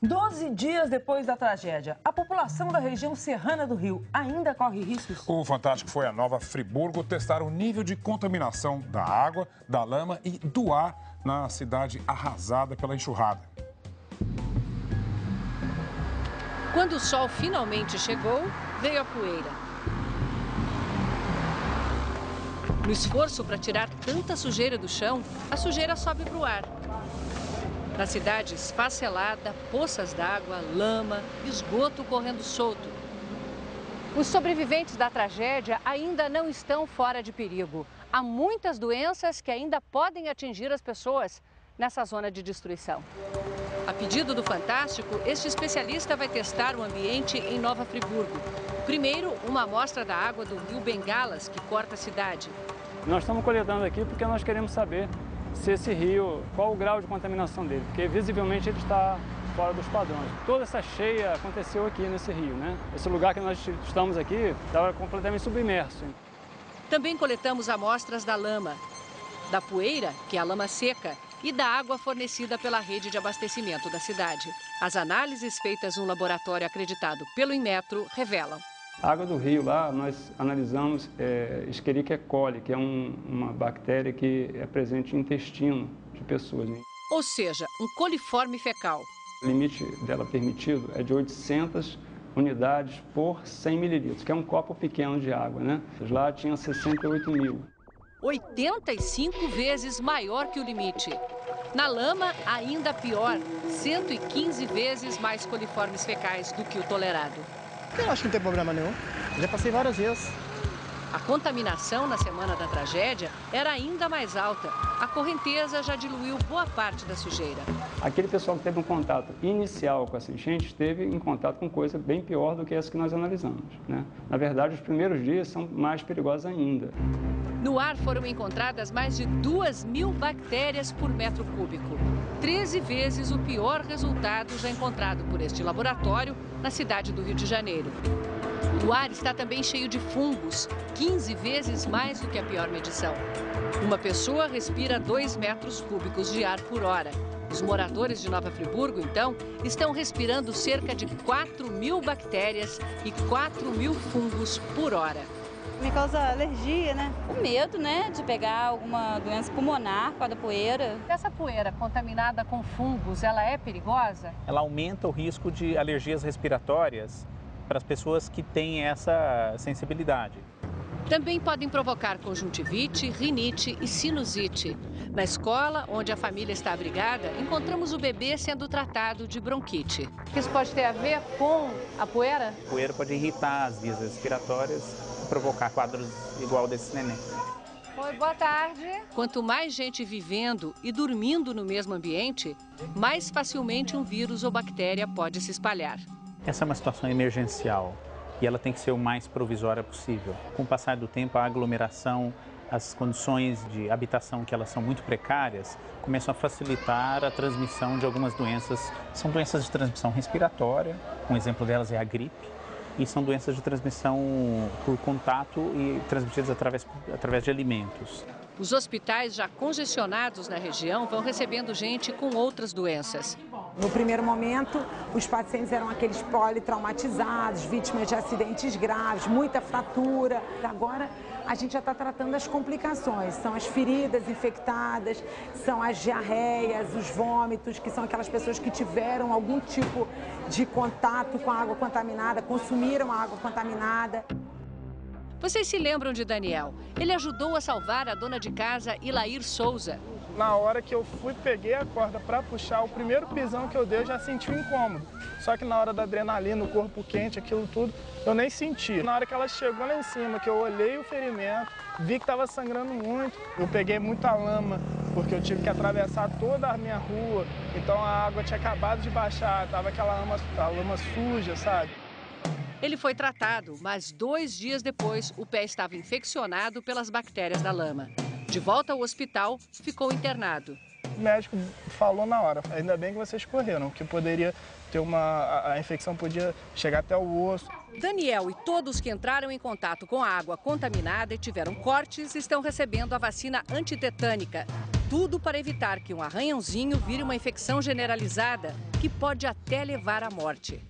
12 dias depois da tragédia, a população da região serrana do Rio ainda corre riscos? O Fantástico foi a Nova Friburgo testar o nível de contaminação da água, da lama e do ar na cidade arrasada pela enxurrada. Quando o sol finalmente chegou, veio a poeira. No esforço para tirar tanta sujeira do chão, a sujeira sobe para o ar. Na cidade esfacelada, poças d'água, lama, esgoto correndo solto. Os sobreviventes da tragédia ainda não estão fora de perigo. Há muitas doenças que ainda podem atingir as pessoas nessa zona de destruição. A pedido do Fantástico, este especialista vai testar o ambiente em Nova Friburgo. Primeiro, uma amostra da água do rio Bengalas, que corta a cidade. Nós estamos coletando aqui porque nós queremos saber se esse rio, qual o grau de contaminação dele, porque visivelmente ele está fora dos padrões. Toda essa cheia aconteceu aqui nesse rio, né? Esse lugar que nós estamos aqui estava completamente submerso. Também coletamos amostras da lama, da poeira, que é a lama seca, e da água fornecida pela rede de abastecimento da cidade. As análises feitas no laboratório acreditado pelo Inmetro revelam. A água do rio lá, nós analisamos Escherichia coli, que é uma bactéria que é presente no intestino de pessoas. Né? Ou seja, um coliforme fecal. O limite dela permitido é de 800 unidades por 100 mililitros, que é um copo pequeno de água, né? Lá tinha 68 mil. 85 vezes maior que o limite. Na lama, ainda pior, 115 vezes mais coliformes fecais do que o tolerado. Eu acho que não tem problema nenhum. Já passei várias vezes. A contaminação na semana da tragédia era ainda mais alta. A correnteza já diluiu boa parte da sujeira. Aquele pessoal que teve um contato inicial com essa enchente esteve em contato com coisa bem pior do que essa que nós analisamos, né? Na verdade, os primeiros dias são mais perigosos ainda. No ar foram encontradas mais de 2.000 bactérias por metro cúbico. 13 vezes o pior resultado já encontrado por este laboratório na cidade do Rio de Janeiro. O ar está também cheio de fungos, 15 vezes mais do que a pior medição. Uma pessoa respira 2 metros cúbicos de ar por hora. Os moradores de Nova Friburgo, então, estão respirando cerca de 4.000 bactérias e 4.000 fungos por hora. Me causa alergia, né? O medo, né, de pegar alguma doença pulmonar com a da poeira. Essa poeira contaminada com fungos, ela é perigosa? Ela aumenta o risco de alergias respiratórias para as pessoas que têm essa sensibilidade. Também podem provocar conjuntivite, rinite e sinusite. Na escola, onde a família está abrigada, encontramos o bebê sendo tratado de bronquite. Isso pode ter a ver com a poeira? A poeira pode irritar as vias respiratórias e provocar quadros igual desse neném. Oi, boa tarde. Quanto mais gente vivendo e dormindo no mesmo ambiente, mais facilmente um vírus ou bactéria pode se espalhar. Essa é uma situação emergencial e ela tem que ser o mais provisória possível. Com o passar do tempo, a aglomeração, as condições de habitação, que elas são muito precárias, começam a facilitar a transmissão de algumas doenças. São doenças de transmissão respiratória, um exemplo delas é a gripe, e são doenças de transmissão por contato e transmitidas através de alimentos. Os hospitais já congestionados na região vão recebendo gente com outras doenças. No primeiro momento, os pacientes eram aqueles politraumatizados, vítimas de acidentes graves, muita fratura. Agora, a gente já está tratando as complicações. São as feridas infectadas, são as diarreias, os vômitos, que são aquelas pessoas que tiveram algum tipo de contato com a água contaminada, consumiram a água contaminada. Vocês se lembram de Daniel? Ele ajudou a salvar a dona de casa, Ilair Souza. Na hora que eu peguei a corda para puxar, o primeiro pisão que eu dei, eu já senti um incômodo. Só que na hora da adrenalina, o corpo quente, aquilo tudo, eu nem senti. Na hora que ela chegou lá em cima, que eu olhei o ferimento, vi que estava sangrando muito. Eu peguei muita lama, porque eu tive que atravessar toda a minha rua. Então a água tinha acabado de baixar, tava aquela lama suja, sabe? Ele foi tratado, mas 2 dias depois, o pé estava infeccionado pelas bactérias da lama. De volta ao hospital, ficou internado. O médico falou na hora, ainda bem que vocês correram, que poderia ter a infecção podia chegar até o osso. Daniel e todos que entraram em contato com a água contaminada e tiveram cortes estão recebendo a vacina antitetânica. Tudo para evitar que um arranhãozinho vire uma infecção generalizada, que pode até levar à morte.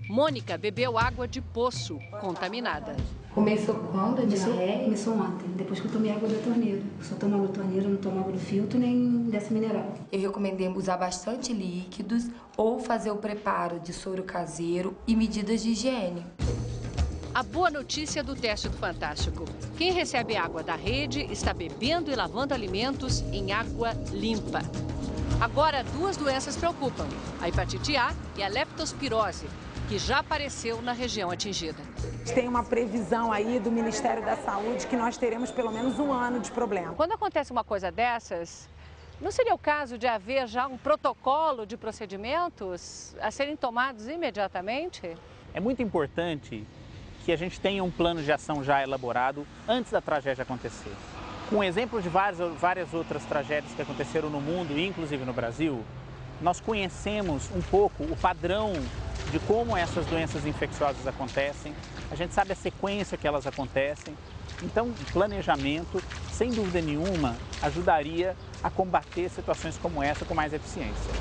Mônica bebeu água de poço contaminada. Começou quando a diarreia? Começou ontem, depois que eu tomei água da torneira. Eu só tomo água da torneira, não tomo água do filtro nem dessa mineral. Eu recomendei usar bastante líquidos ou fazer o preparo de soro caseiro e medidas de higiene. A boa notícia do teste do Fantástico. Quem recebe água da rede está bebendo e lavando alimentos em água limpa. Agora, duas doenças preocupam: a hepatite A e a leptospirose, que já apareceu na região atingida. Tem uma previsão aí do Ministério da Saúde que nós teremos pelo menos 1 ano de problema. Quando acontece uma coisa dessas, não seria o caso de haver já um protocolo de procedimentos a serem tomados imediatamente? É muito importante que a gente tenha um plano de ação já elaborado antes da tragédia acontecer. Com exemplo de várias outras tragédias que aconteceram no mundo, inclusive no Brasil, nós conhecemos um pouco o padrão de como essas doenças infecciosas acontecem, a gente sabe a sequência que elas acontecem. Então, o planejamento, sem dúvida nenhuma, ajudaria a combater situações como essa com mais eficiência.